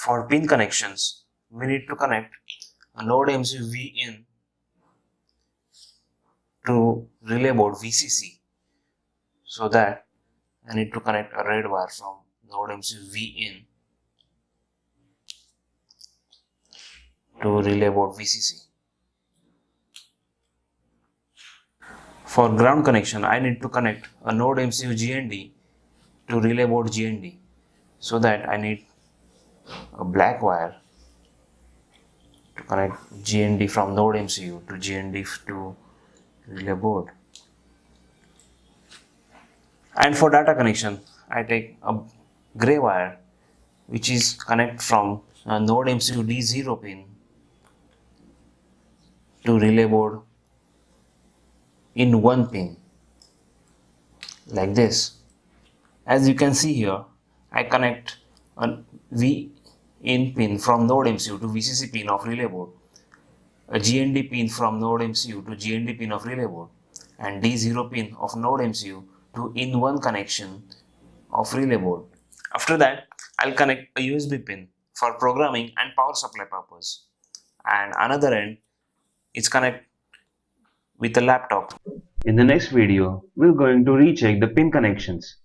For pin connections, we need to connect a node MCU Vin to relay board VCC. So that I need to connect a red wire from node MCU Vin to relay board VCC. For ground connection, I need to connect a node MCU GND to relay board GND. So that I need a black wire to connect GND from node MCU to GND to relay board. And for data connection, I take a gray wire which is connect from a node MCU D0 pin to relay board in one pin, like this. As you can see here, I connect a V in pin from node MCU to VCC pin of relay board, a GND pin from node MCU to GND pin of relay board, and D0 pin of node MCU to in one connection of relay board. After that, I'll connect a USB pin for programming and power supply purpose, and another end is connect with a laptop. In the next video, we're going to recheck the pin connections.